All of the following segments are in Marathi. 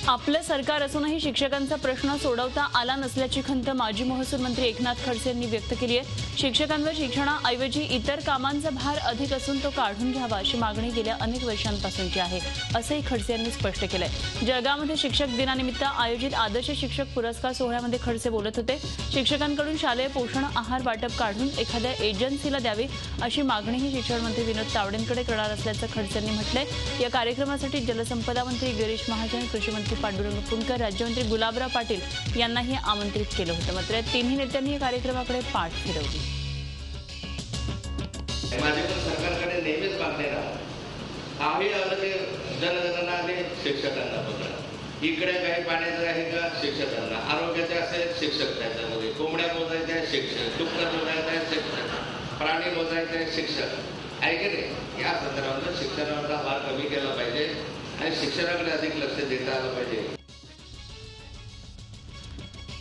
आपलं सरकार असूनही शिक्षकांचा प्रश्न सोडवता आला नसल्याची खंत माजी महसूल मंत्री एकनाथ खडसे यांनी व्यक्त केली आहे। शिक्षकांवर शिक्षणाऐवजी इतर कामांचा भार अधिक असून तो काढून घ्यावा अशी मागणी गेल्या अनेक वर्षांपासूनची आहे, असंही खडसे यांनी स्पष्ट केलंय। जळगावमध्ये शिक्षक दिनानिमित्त आयोजित आदर्श शिक्षक पुरस्कार सोहळ्यामध्ये खडसे बोलत होते। शिक्षकांकडून शालेय पोषण आहार वाटप काढून एखाद्या एजन्सीला द्यावी अशी मागणीही शिक्षण मंत्री विनोद तावडेंकडे करणार असल्याचं खडसे यांनी म्हटलंय। या कार्यक्रमासाठी जलसंपदा मंत्री गिरीश महाजन, कृषी मंत्री पांडुरंग फुंडकर, राज्यमंत्री गुलाबराव पाटील यांनाही आमंत्रित केलं होतं। मात्र तिन्ही नेत्यांनी या कार्यक्रमाकडे पाठ फिरवली। माझे पण सरकारकडे नेहमीच मागणे आम्ही आले जनगणना आले शिक्षकांना बघा, इकडे काही पाण्याचं आहे का शिक्षकांना, आरोग्याचे असेल शिक्षक त्याच्यामध्ये, कोंबड्या मोजायच्या शिक्षक, डुक्कर मोजायचं शिक्षक, प्राणी मोजायचे शिक्षक आहे की नाही। या संदर्भात शिक्षणाचा भार कमी केला पाहिजे आणि शिक्षणाकडे अधिक लक्ष देता आलं पाहिजे।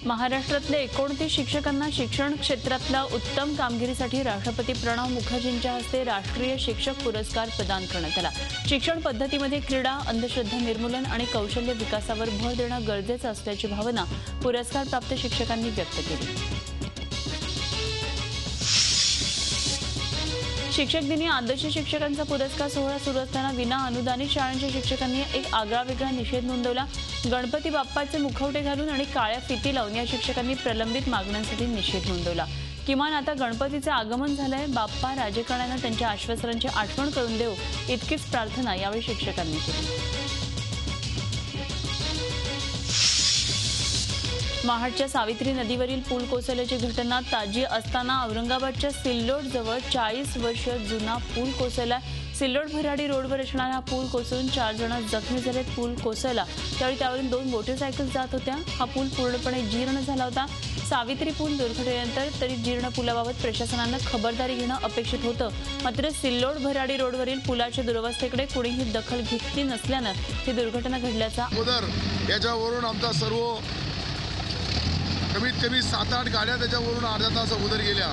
महाराष्ट्रातले 29 शिक्षकांना शिक्षण क्षेत्रातल्या उत्तम कामगिरीसाठी राष्ट्रपती प्रणव मुखर्जींच्या हस्ते राष्ट्रीय शिक्षक पुरस्कार प्रदान करण्यात आला। शिक्षण पद्धतीमध्ये क्रीडा, अंधश्रद्धा निर्मूलन आणि कौशल्य विकासावर भर देणं गरजेचं असल्याची भावना पुरस्कार प्राप्त शिक्षकांनी व्यक्त केली। शिक्षक दिनी आदर्श शिक्षकांचा पुरस्कार सोहळा सुरू असताना विना अनुदानित शाळांच्या शिक्षकांनी एक आगळावेगळा निषेध नोंदवला। गणपती बाप्पाचे मुखवटे घालून आणि काळ्या फिती लावून या शिक्षकांनी प्रलंबित मागण्यांसाठी निषेध नोंदवला। किमान आता गणपतीचे आगमन झालंय, बाप्पा राजकारण्यांना त्यांच्या आश्वासनांची आठवण करून देऊ, इतकीच प्रार्थना यावेळी शिक्षकांनी केली। महाडच्या सावित्री नदीवरील पूल कोसळल्याची घटना ताजी असताना औरंगाबादच्या सिल्लोड जवळ 40 वर्ष जुना पूल कोसळला। सिल्लोड भराडी रोडवर असणारा पूल कोसळून 4 जण जखमी झालेत। पूल कोसळला त्यावेळी त्यावरून 2 मोटरसायकल जात होत्या। हा पूल पूर्णपणे जीर्ण झाला होता। सावित्री पूल दुर्घटनेनंतर तरी जीर्ण पुलाबाबत प्रशासनानं खबरदारी घेणं अपेक्षित होतं, मात्र सिल्लोड भराडी रोडवरील पुलाच्या दुरवस्थेकडे कुणीही दखल घेतली नसल्यानं ही दुर्घटना घडल्याचा याच्यावरून आमचा सर्व कमीत कमी 7-8 गाड्या त्याच्यावरून अर्ध्या तास अगोदर गेल्या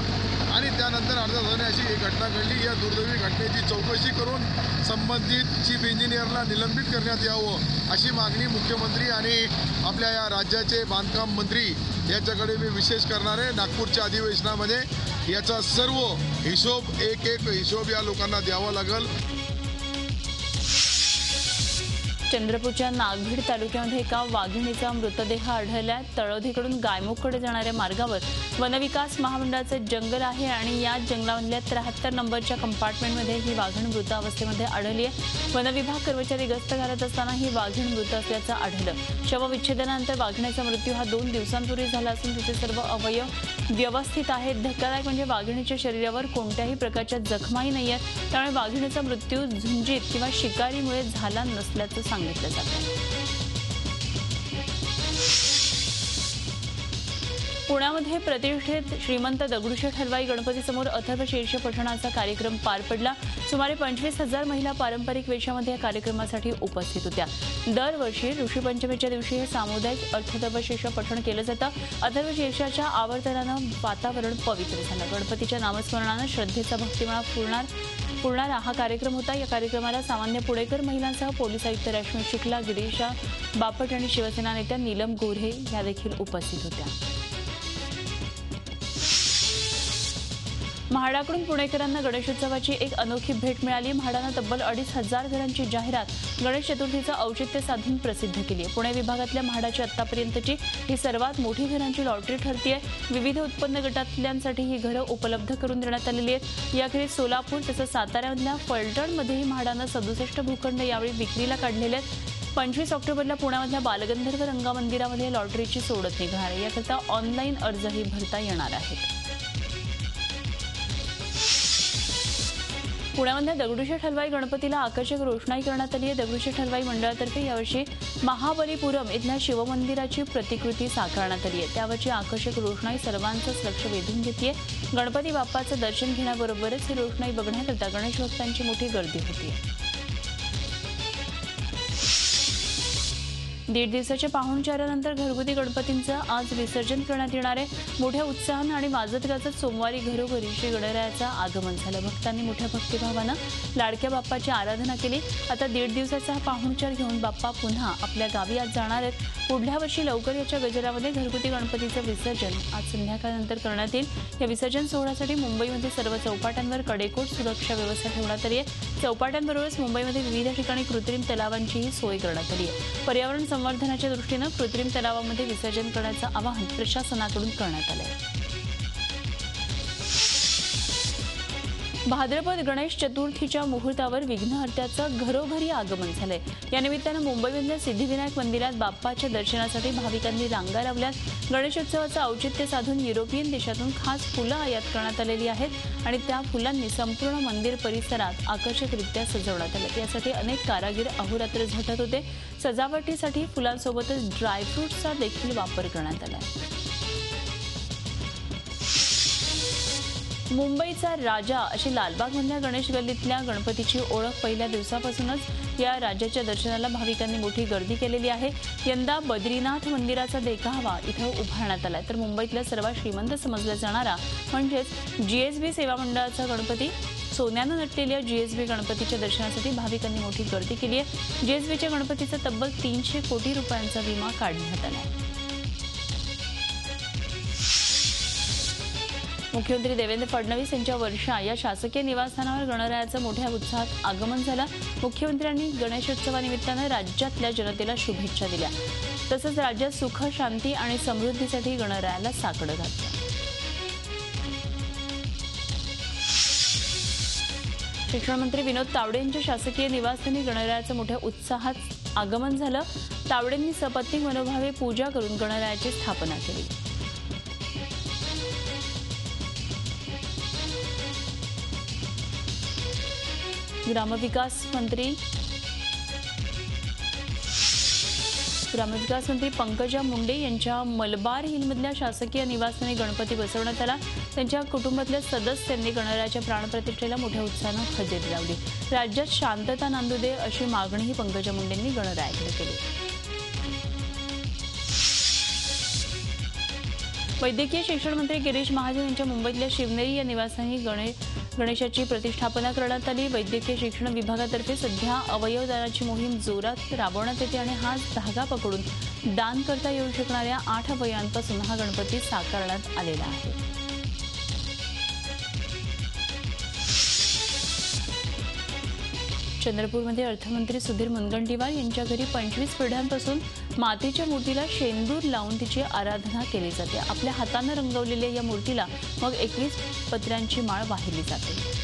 आणि त्यानंतर अर्ध्या तासाने अशी एक घटना घडली। या दुर्दैवी घटनेची चौकशी करून संबंधित चीफ इंजिनियरला निलंबित करण्यात यावं अशी मागणी मुख्यमंत्री आणि आपल्या या राज्याचे बांधकाम मंत्री यांच्याकडे मी विशेष करणार आहे। नागपूरच्या अधिवेशनामध्ये याचा सर्व हिशोब एक हिशोब या लोकांना द्यावा लागेल। चंद्रपूरच्या नागभीड तालुक्यामध्ये एका वाघिणीचा मृतदेह आढळला। तळोधीकडून गायमुखकडे जाणाऱ्या मार्गावर वनविकास महामंडळाचे जंगल आहे आणि या जंगलामधल्या 73 नंबरच्या कंपार्टमेंटमध्ये ही वाघीण मृत अवस्थेमध्ये आढळली आहे। वनविभाग कर्मचारी गस्त घालत असताना ही वाघीण मृत असल्याचं आढळलं। शवविच्छेदनानंतर वाघिणीचा मृत्यू हा 2 दिवसांपूर्वी झाला असून तिचे सर्व अवयव व्यवस्थित आहेत। धक्कादायक म्हणजे वाघिणीच्या शरीरावर कोणत्याही प्रकारच्या जखमाही नाही आहेत, त्यामुळे वाघिणीचा मृत्यू झुंजीत किंवा शिकारीमुळे झाला नसल्याचं सांगितलं जातं। पुण्यामध्ये प्रतिष्ठित श्रीमंत दगडूशेठ हलवाई गणपतीसमोर अथर्व शीर्ष पठणाचा कार्यक्रम पार पडला। सुमारे 25,000 महिला पारंपरिक वेशामध्ये या कार्यक्रमासाठी उपस्थित होत्या। दरवर्षी ऋषीपंचमीच्या दिवशी हे सामुदायिक अथर्व शीर्ष पठण केलं जातं। अथर्व शीर्षाच्या आवर्तनानं वातावरण पवित्र झालं। गणपतीच्या नामस्मरणानं श्रद्धेचा भक्तिमळा पूर्णारा हा कार्यक्रम होता। या कार्यक्रमाला सामान्य पुणेकर महिलांसह पोलीस आयुक्त रश्मी शुक्ला, गिरीशा बापट आणि शिवसेना नेत्या नीलम गोऱ्हे या देखील उपस्थित होत्या। म्हाडाकडून पुणेकरांना गणेशोत्सवाची एक अनोखी भेट मिळाली। म्हाडानं तब्बल 2,500 घरांची जाहिरात गणेश चतुर्थीचं औचित्य साधून प्रसिद्ध केली आहे। पुणे विभागातल्या म्हाडाची आतापर्यंतची ही सर्वात मोठी घरांची लॉटरी ठरतीये। विविध उत्पन्न गटातल्यांसाठी ही घरं उपलब्ध करून देण्यात आलेली आहेत। याखेरीज सोलापूर तसंच साताऱ्यामधल्या फलटणमध्येही म्हाडानं 67 भूखंड यावेळी विक्रीला काढलेले आहेत। 25 ऑक्टोबरला पुण्यामधल्या बालगंधर्व रंगमंदिरामध्ये लॉटरीची सोडत निघणार आहे। याकरता ऑनलाईन अर्जही भरता येणार आहेत। पुण्यामधल्या दगडूशेठ हलवाई गणपतीला आकर्षक रोषणाई करण्यात आली आहे। दगडूशेठ हलवाई मंडळातर्फे यावर्षी महाबलीपुरम इथल्या शिवमंदिराची प्रतिकृती साकारण्यात आली आहे। त्यावरची आकर्षक रोषणाई सर्वांचंच लक्ष वेधून घेतेय। गणपती बाप्पाचं दर्शन घेण्याबरोबरच ही रोषणाई बघण्याकरता गणेश भक्तांची मोठी गर्दी होती। दीड दिवसाच्या पाहुणचारानंतर घरगुती गणपतींचं आज विसर्जन करण्यात येणार आहे. मोठ्या उत्साहानं आणि वाजत गाजत सोमवारी घरोघरी श्री गणरायाचं आगमन झालं. भक्तांनी मोठ्या भक्तिभावानं लाडक्या बाप्पाची आराधना केली. आता दीड दिवसाचा हा पाहुणचार घेऊन बाप्पा पुन्हा आपल्या गावी आज जाणार आहेत. पुढल्या वर्षी लवकर याच्या गजरामध्ये घरगुती गणपतीचं विसर्जन आज संध्याकाळनंतर करण्यात येईल. या विसर्जन सोहळ्यासाठी मुंबईमध्ये सर्व चौपाट्यांवर कडेकोट सुरक्षा व्यवस्था ठेवण्यात आली आहे. चौपाट्यांबरोबरच मुंबईमध्ये विविध ठिकाणी कृत्रिम तलावांचीही सोय करण्यात आली आहे. पर्यावरण संवर्धनाच्या दृष्टीनं कृत्रिम तलावामध्ये विसर्जन करण्याचं आवाहन प्रशासनाकडून करण्यात आलं आहे. भाद्रपद गणेश चतुर्थीच्या मुहूर्तावर विघ्नहर्त्याचं घरोघरी आगमन झालंय. या निमित्तानं मुंबईमधल्या सिद्धिविनायक मंदिरात बाप्पाच्या दर्शनासाठी भाविकांनी रांगा लावल्यात. गणेशोत्सवाचं औचित्य साधून युरोपियन देशातून खास फुलं आयात करण्यात आलेली आहेत आणि त्या फुलांनी संपूर्ण मंदिर परिसरात आकर्षकरित्या सजवण्यात आलं. यासाठी अनेक कारागीर अहोरात्र झटत होते. सजावटीसाठी फुलांसोबतच ड्रायफ्रुट्सचा देखील वापर करण्यात आला. मुंबईचा राजा अशी लालबागमधल्या गणेश गल्लीतल्या गणपतीची ओळख पहिल्या दिवसापासूनच या राज्याच्या दर्शनाला भाविकांनी मोठी गर्दी केलेली आहे. यंदा बद्रीनाथ मंदिराचा देखावा इथं उभारण्यात आलाय. तर मुंबईतल्या सर्वात श्रीमंत समजला जाणारा म्हणजेच जीएसबी सेवा मंडळाचा गणपती सोन्यानं नटलेल्या जीएसबी गणपतीच्या दर्शनासाठी भाविकांनी मोठी गर्दी केली आहे. जीएसबीच्या गणपतीचा तब्बल 300 कोटी रुपयांचा विमा काढण्यात आला आहे. मुख्यमंत्री देवेंद्र फडणवीस यांच्या वर्षा या शासकीय निवासस्थानावर गणरायाचं मोठ्या उत्साहात आगमन झालं. मुख्यमंत्र्यांनी गणेशोत्सवानिमित्तानं राज्यातल्या जनतेला शुभेच्छा दिल्या. तसंच राज्यात सुख, शांती आणि समृद्धीसाठी गणरायाला साकडं घातलं. शिक्षण मंत्री विनोद तावडे यांच्या शासकीय निवासस्थानी गणरायाचं मोठ्या उत्साहात आगमन झालं. तावडेंनी सपत्नीक मनोभावे पूजा करून गणरायाची स्थापना केली. ग्रामविकास मंत्री पंकजा मुंडे यांच्या मलबार हिलमधल्या शासकीय निवासस्थानी गणपती बसवण्यात आला. त्यांच्या कुटुंबातल्या सदस्यांनी गणरायाच्या प्राणप्रतिष्ठेला मोठ्या उत्साहानं हजेरी लावली. राज्यात शांतता नांदू दे अशी मागणीही पंकजा मुंडेंनी गणरायाकडे केली. वैद्यकीय शिक्षण मंत्री गिरीश महाजन यांच्या मुंबईतल्या शिवनेरी या निवासस्थानी गणेशाची प्रतिष्ठापना करण्यात आली. वैद्यकीय शिक्षण विभागातर्फे सध्या अवयवदानाची मोहीम जोरात राबवण्यात येते आणि हाच धागा पकडून दान करता येऊ शकणाऱ्या 8 अवयवांपासून हा गणपती साकारण्यात आलेला आहे. चंद्रपूरमध्ये अर्थमंत्री सुधीर मुनगंटीवार यांच्या घरी 25 पिढ्यांपासून मातीच्या मूर्तीला शेंदूर लावून तिची आराधना केली जाते. आपल्या हातानं रंगवलेल्या या मूर्तीला मग 21 पत्र्यांची माळ वाहिली जाते.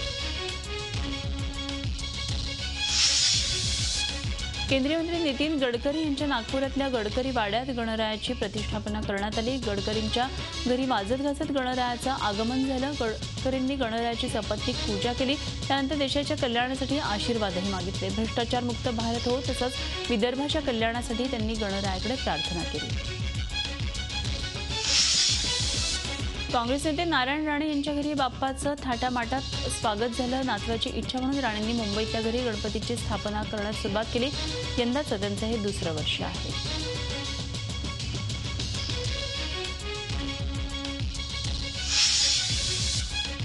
केंद्रीय मंत्री नितीन गडकरी यांच्या नागपुरातल्या गडकरी वाड्यात गणरायाची प्रतिष्ठापना करण्यात आली. गडकरींच्या घरी वाजत गाजत गणरायाचं आगमन झालं. गडकरींनी गणरायाची सपत्नीक पूजा केली. त्यानंतर देशाच्या कल्याणासाठी आशीर्वादही मागितले. भ्रष्टाचारमुक्त भारत हो तसंच विदर्भाच्या कल्याणासाठी त्यांनी गणरायाकडे प्रार्थना केली. काँग्रेस नेते नारायण राणे यांच्या घरी बाप्पाचं थाटामाटात स्वागत झालं. नातवाची इच्छा म्हणून राणेंनी मुंबईतल्या घरी गणपतीची स्थापना करण्यास सुरुवात केली. यंदाचं त्यांचं हे दुसरं वर्ष आहे.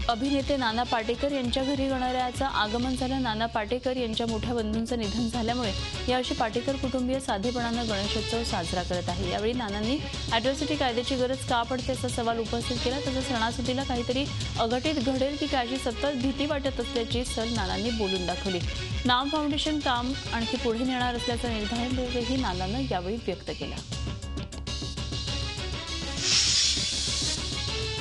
अभिनेते नाना पाटेकर यांच्या घरी गणरायाचं आगमन झालं. नाना पाटेकर यांच्या मोठ्या बंधूंचं निधन झाल्यामुळे यावर्षी पाटेकर कुटुंबीय साधेपणानं गणेशोत्सव साजरा करत आहे. यावेळी नानांनी अॅट्रॉसिटी कायद्याची गरज का पडते असा सवाल उपस्थित केला. तसंच सणासुदीला काहीतरी अघटित घडेल की काय सतत भीती वाटत असल्याची सल नानांनी बोलून दाखवली. नाम फाउंडेशन काम आणखी पुढे नेणार असल्याचा निर्धारही नानांनी यावेळी व्यक्त केला.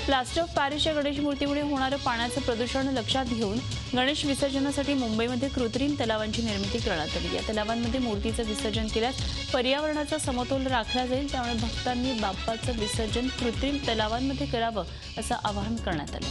प्लास्टर ऑफ पॅरिसच्या गणेश मूर्तीमुळे होणारं पाण्याचं प्रदूषण लक्षात घेऊन गणेश विसर्जनासाठी मुंबईमध्ये कृत्रिम तलावांची निर्मिती करण्यात आली. या तलावांमध्ये मूर्तीचं विसर्जन केल्यास पर्यावरणाचा समतोल राखला जाईल. त्यामुळे भक्तांनी बाप्पाचं विसर्जन कृत्रिम तलावांमध्ये करावं असं आवाहन करण्यात आलं.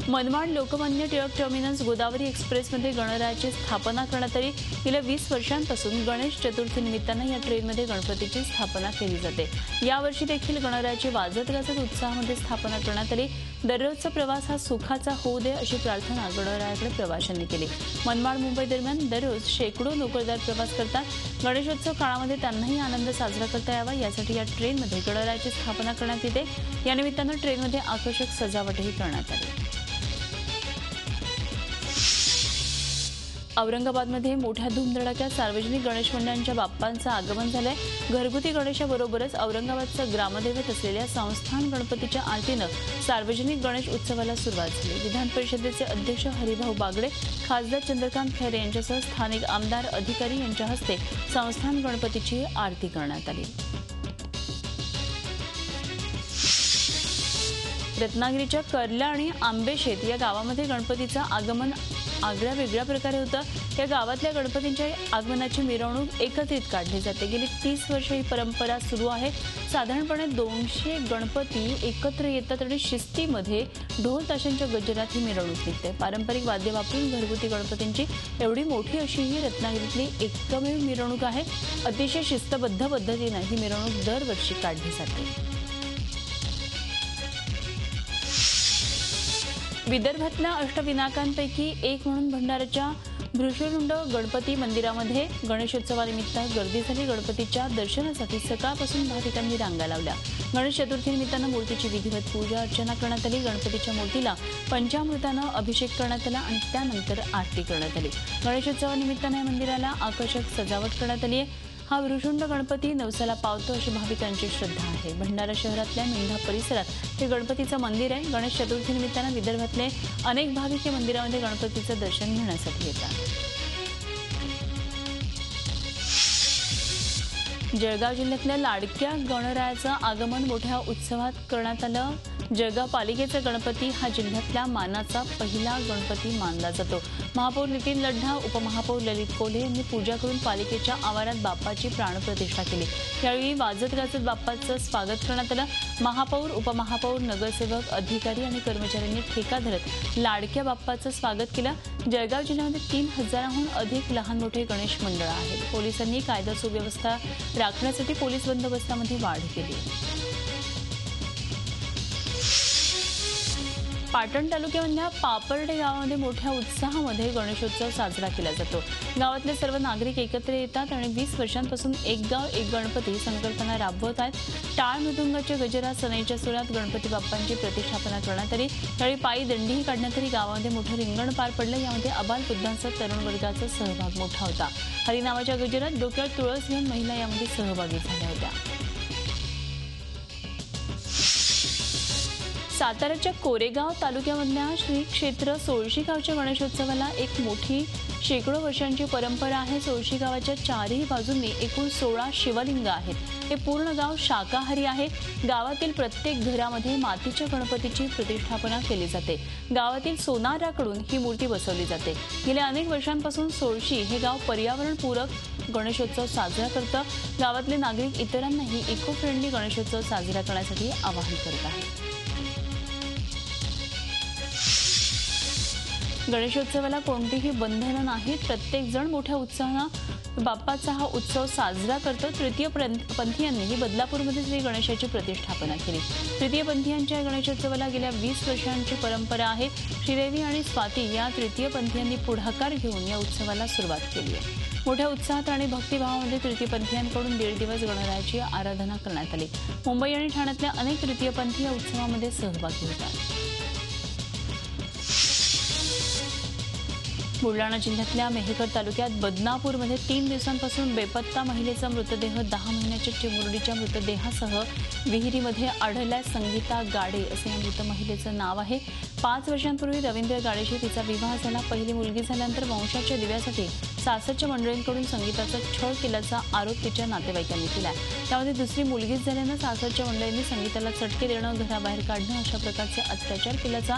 मनमाड लोकमान्य टिळक टर्मिनस गोदावरी एक्सप्रेसमध्ये गणरायाची स्थापना करण्यात आली. गेल्या 20 वर्षांपासून गणेश चतुर्थी निमित्तानं या ट्रेनमध्ये गणपतीची स्थापना केली जाते. यावर्षी देखील गणरायाची वाजत गाजत उत्साहामध्ये स्थापना करण्यात आली. दररोजचा प्रवास हा सुखाचा होऊ दे अशी प्रार्थना गणरायाकडे प्रवाशांनी केली. मनमाड मुंबई दरम्यान दररोज शेकडो नोकरदार प्रवास करतात. गणेशोत्सव काळामध्ये त्यांनाही आनंद साजरा करता यावा यासाठी या ट्रेनमध्ये गणरायाची स्थापना करण्यात येते. या निमित्तानं ट्रेनमध्ये आकर्षक सजावटही करण्यात आली. औरंगाबादमध्ये मोठ्या धूमधडाक्यात सार्वजनिक गणेश मंडळांच्या बाप्पांचं आगमन झालंय. घरगुती गणेशाबरोबरच औरंगाबादचं ग्रामदैवत असलेल्या संस्थान गणपतीच्या आरतीनं सार्वजनिक गणेश उत्सवाला सुरुवात झाली. विधान परिषदेचे अध्यक्ष हरिभाऊ बागडे, खासदार चंद्रकांत खैरे यांच्यासह स्थानिक आमदार, अधिकारी यांच्या हस्ते संस्थान गणपतीची आरती करण्यात आली. रत्नागिरीच्या कर्ला आणि आंबेशेत या गावामध्ये गणपतीचं आगमन आगळ्या वेगळ्या प्रकारे होतं. या गावातल्या गणपतींच्या आगमनाची मिरवणूक एकत्रित काढली जाते. गेली 30 वर्ष ही परंपरा सुरू आहे. साधारणपणे 200 गणपती एकत्र येतात आणि शिस्तीमध्ये ढोल ताशांच्या गजरात ही मिरवणूक निघते. पारंपरिक वाद्य वापरून घरगुती गणपतींची एवढी मोठी अशी ही रत्नागिरीतली एकमेव मिरवणूक आहे. अतिशय शिस्तबद्ध पद्धतीनं ही मिरवणूक दरवर्षी काढली जाते. विदर्भातल्या अष्टविनायकांपैकी एक म्हणून भंडाऱ्याच्या भृशुंड गणपती मंदिरामध्ये गणेशोत्सवानिमित्त गर्दी झाली. गणपतीच्या दर्शनासाठी सकाळपासून भाविकांनी रांगा लावल्या. गणेश चतुर्थीनिमित्तानं मूर्तीची विधिवत पूजा अर्चना करण्यात आली. गणपतीच्या मूर्तीला पंचामृतानं अभिषेक करण्यात आला आणि त्यानंतर आरती करण्यात आली. गणेशोत्सवानिमित्तानं या मंदिराला आकर्षक सजावट करण्यात आली आहे. हा वृषुंड गणपती नवसाला पावतो अशी भाविकांची श्रद्धा आहे. भंडारा शहरातल्या मेंढा परिसरात हे गणपतीचं मंदिर आहे. गणेश चतुर्थीनिमित्तानं विदर्भातले अनेक भाविक या मंदिरामध्ये गणपतीचं दर्शन घेण्यासाठी येतात. जळगाव जिल्ह्यातल्या लाडक्या गणरायाचं आगमन मोठ्या उत्सवात करण्यात आलं. जळगाव पालिकेचा गणपती हा जिल्ह्यातल्या मानाचा पहिला गणपती मानला जातो. महापौर नितीन लड्ढा, उपमहापौर ललित कोल्हे यांनी पूजा करून पालिकेच्या आवारात बाप्पाची प्राणप्रतिष्ठा केली. यावेळी वाजत गाजत बाप्पाचं स्वागत करण्यात आलं. महापौर, उपमहापौर, नगरसेवक, अधिकारी आणि कर्मचाऱ्यांनी ठेका धरत लाडक्या बाप्पाचं स्वागत केलं. जळगाव जिल्ह्यामध्ये 3000हून अधिक लहान मोठे गणेश मंडळ आहेत. पोलिसांनी कायदा सुव्यवस्था राखण्यासाठी पोलीस बंदोबस्तामध्ये वाढ केली. पाटण तालुक्यामधल्या पापर्डे गावामध्ये मोठ्या उत्साहामध्ये गणेशोत्सव साजरा केला जातो. गावातले सर्व नागरिक एकत्र येतात आणि 20 वर्षांपासून एक गाव एक गणपती संकल्पना राबवत आहेत. टाळ मृदुंगाच्या गजरात, सनईच्या सुरात गणपती बाप्पांची प्रतिष्ठापना करण्यात आली. त्यावेळी पायी दिंडीही काढण्यात आली. गावामध्ये मोठं रिंगण पार पडलं. यामध्ये अबालवृद्धांचा, तरुण वर्गाचा सहभाग मोठा होता. हरी नावाच्या गजरात डोक्यावर तुळस घेऊन महिला यामध्ये सहभागी झाल्या होत्या. साताऱ्याच्या कोरेगाव तालुक्यामधल्या श्री क्षेत्र सोळशी गावच्या गणेशोत्सवाला एक मोठी शेकडो वर्षांची परंपरा आहे. सोळशी गावाच्या चारही बाजूंनी एकूण 16 शिवलिंग आहेत. हे पूर्ण गाव शाकाहारी आहे. गावातील प्रत्येक घरामध्ये मातीच्या गणपतीची प्रतिष्ठापना केली जाते. गावातील सोनाराकडून ही मूर्ती बसवली जाते. गेल्या अनेक वर्षांपासून सोळशी हे गाव पर्यावरणपूरक गणेशोत्सव साजरा करतं. गावातले नागरिक इतरांनाही इको फ्रेंडली गणेशोत्सव साजरा करण्यासाठी आवाहन करत आहेत. गणेशोत्सवाला कोणतीही बंधनं नाहीत. प्रत्येकजण मोठ्या उत्साहानं बाप्पाचा हा उत्सव साजरा करतो. तृतीय पंथीयांनीही बदलापूरमध्ये श्री गणेशाची प्रतिष्ठापना केली. तृतीय पंथीयांच्या गणेशोत्सवाला गेल्या 20 वर्षांची परंपरा आहे. श्रीदेवी आणि स्वाती या तृतीय पंथीयांनी पुढाकार घेऊन या उत्सवाला सुरुवात केली आहे. मोठ्या उत्साहात आणि भक्तिभावामध्ये तृतीय पंथीयांकडून 1.5 दिवस गणरायाची आराधना करण्यात आली. मुंबई आणि ठाण्यातल्या अनेक तृतीयपंथी या उत्सवामध्ये सहभागी होतात. बुलढाणा जिल्ह्यातल्या मेहकर तालुक्यात बदनापूरमध्ये 3 दिवसांपासून बेपत्ता महिलेचा मृतदेह 10 महिन्याच्या चिमुरडीच्या मृतदेहासह विहिरीमध्ये आढळलाय. संगीता गाडे असे या मृत महिलेचं नाव आहे. 5 वर्षांपूर्वी रवींद्र गाडेशी तिचा विवाह झाला. पहिली मुलगी झाल्यानंतर वंशाच्या दिव्यासाठी सासरच्या मंडळींकडून संगीताचा छळ केल्याचा आरोप तिच्या नातेवाईकांनी केला. त्यामध्ये दुसरी मुलगीच झाल्यानं सासरच्या मंडळींनी संगीताला चटके देणं, घराबाहेर काढणं अशा प्रकारचे अत्याचार केल्याचा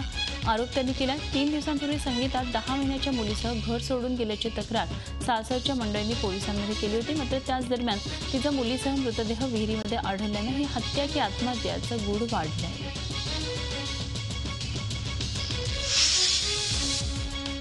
आरोप त्यांनी केला. 3 दिवसांपूर्वी संगीता 10 महिन्याच्या मुलीसह घर सोडून गेल्याची तक्रार सासरच्या मंडळींनी पोलिसांमध्ये केली होती. मात्र त्याच दरम्यान तिचा मुलीसह मृतदेह विहिरीमध्ये आढळल्यानं ही हत्या की आत्महत्याचं गूढ वाढलं आहे.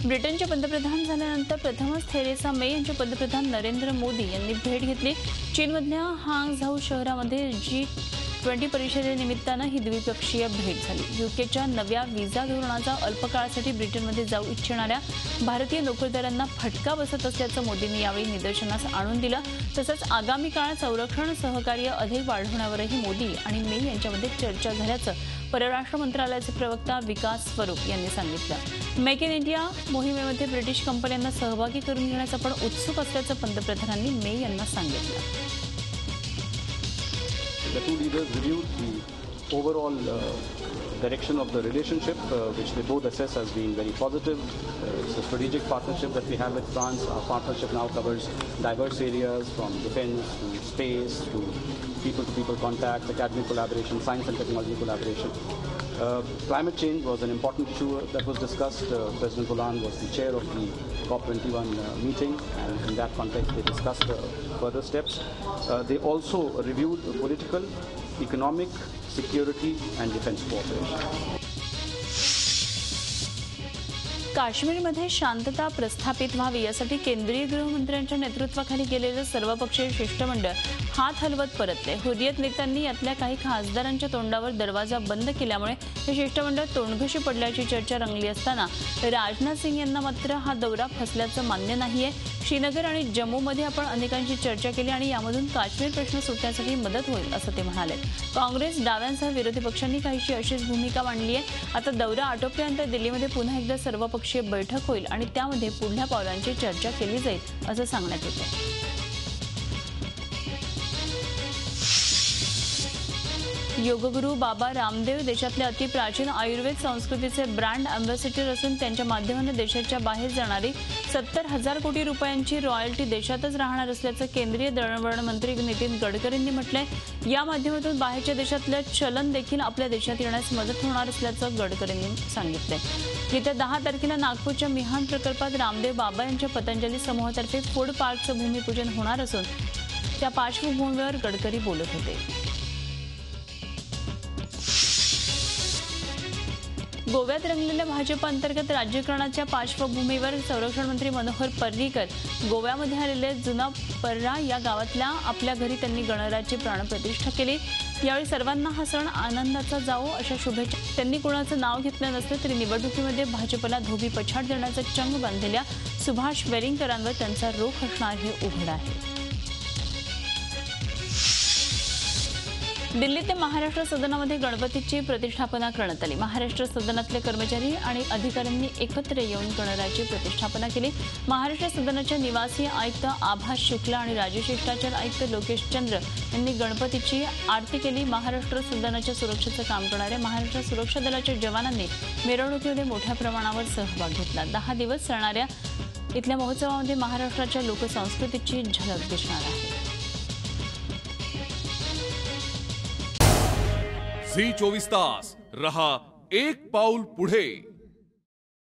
ब्रिटनचे पंतप्रधान झाल्यानंतर प्रथमच थेरेसा मे यांची पंतप्रधान नरेंद्र मोदी यांनी भेट घेतली. चीनमधल्या हांगझाऊ शहरामध्ये G20 परिषदेनिमित्तानं ही द्विपक्षीय भेट झाली. यूकेच्या नव्या व्हिसा धोरणाचा अल्पकाळासाठी ब्रिटनमध्ये जाऊ इच्छिणाऱ्या भारतीय नोकरदारांना फटका बसत असल्याचं मोदींनी यावेळी निदर्शनास आणून दिलं. तसंच आगामी काळात संरक्षण सहकार्य अधिक वाढवण्यावरही मोदी आणि मे यांच्यामध्ये चर्चा झाल्याचं परराष्ट्र मंत्रालयाचे प्रवक्ता विकास स्वरूप यांनी सांगितलं. मेक इन इंडिया मोहिमेमध्ये ब्रिटिश कंपन्यांना सहभागी करून घेण्यास आपण उत्सुक असल्याचं पंतप्रधानांनी मे यांना सांगितलं. The two leaders reviewed the overall direction of the relationship, which they both assess as being very positive. It's a strategic partnership that we have with France. Our partnership now covers diverse areas from defense to space to people-to-people contacts, academic collaboration, science and technology collaboration. Climate change was an important issue that was discussed. President Hollande was the chair of the COP21 meeting, and in that context they discussed further steps. They also reviewed political, economic, security and defense cooperation. काश्मीरमध्ये शांतता प्रस्थापित व्हावी यासाठी केंद्रीय गृहमंत्र्यांच्या नेतृत्वाखाली गेलेलं सर्वपक्षीय शिष्टमंडळ हात हलवत परतले. हुर्रियत नेत्यांनी यातल्या काही खासदारांच्या तोंडावर दरवाजा बंद केल्यामुळे हे शिष्टमंडळ तोंडघशी पडल्याची चर्चा रंगली असताना राजनाथ सिंग यांना मात्र हा दौरा फसल्याचं मान्य नाहीये. श्रीनगर आणि जम्मूमध्ये आपण अनेकांची चर्चा केली आणि यामधून काश्मीर प्रश्न सुटण्यासाठी मदत होईल असं ते म्हणाले. काँग्रेस, डाव्यांसह विरोधी पक्षांनी काहीशी अशीच भूमिका मांडली आहे. आता दौरा आटोपल्यानंतर दिल्लीमध्ये पुन्हा एकदा सर्वपक्षीय बैठक होईल आणि त्यामध्ये पुढल्या पावलांची चर्चा केली जाईल असं सांगण्यात येतं. योगगुरू बाबा रामदेव देशातल्या अतिप्राचीन आयुर्वेद संस्कृतीचे ब्रँड अँबॅसेडर असून त्यांच्या माध्यमाने देशाच्या बाहेर जाणारी 70,000 कोटी रुपयांची रॉयल्टी देशातच राहणार असल्याचं केंद्रीय दळणवळण मंत्री नितीन गडकरींनी म्हटलंय. या माध्यमातून बाहेरच्या देशातलं चलन देखील आपल्या देशात येण्यास मदत होणार असल्याचं गडकरींनी सांगितलंय. येत्या 10 तारखेला नागपूरच्या मिहान प्रकल्पात रामदेव बाबा यांच्या पतंजली समूहातर्फे फूड पार्कचं भूमिपूजन होणार असून त्या पार्श्वभूमीवर गडकरी बोलत होते. गोव्यात रंगलेल्या भाजप अंतर्गत राज्यकरणाच्या पार्श्वभूमीवर संरक्षण मंत्री मनोहर पर्रीकर गोव्यामध्ये आलेले जुना पर्रा या गावातल्या आपल्या घरी त्यांनी गणरायाची प्राणप्रतिष्ठा केली. यावेळी सर्वांना हा सण आनंदाचा जावो अशा शुभेच्छा. त्यांनी कोणाचं नाव घेतलं नसलं तरी निवडणुकीमध्ये भाजपला धोबी पछाड देण्याचा चंग बांधलेल्या सुभाष वेलिंगकरांवर त्यांचा रोख असणार हे उघड आहे. दिल्लीत महाराष्ट्र सदनामध्ये गणपतीची प्रतिष्ठापना करण्यात आली. महाराष्ट्र सदनातले कर्मचारी आणि अधिकाऱ्यांनी एकत्र येऊन गणरायाची प्रतिष्ठापना केली. महाराष्ट्र सदनाच्या निवासी आयुक्त आभास शुक्ला आणि राज्य शिष्टाचार आयुक्त लोकेश चंद्र यांनी गणपतीची आरती केली. महाराष्ट्र सदनाच्या सुरक्षेचं काम करणाऱ्या महाराष्ट्र सुरक्षा दलाच्या जवानांनी मिरवणुकीमध्ये मोठ्या प्रमाणावर सहभाग घेतला. 10 दिवस चालणाऱ्या इथल्या महोत्सवामध्ये महाराष्ट्राच्या लोकसंस्कृतीची झलक दिसणार आहे. झी 24 तास रहा एक पाऊल पुढे.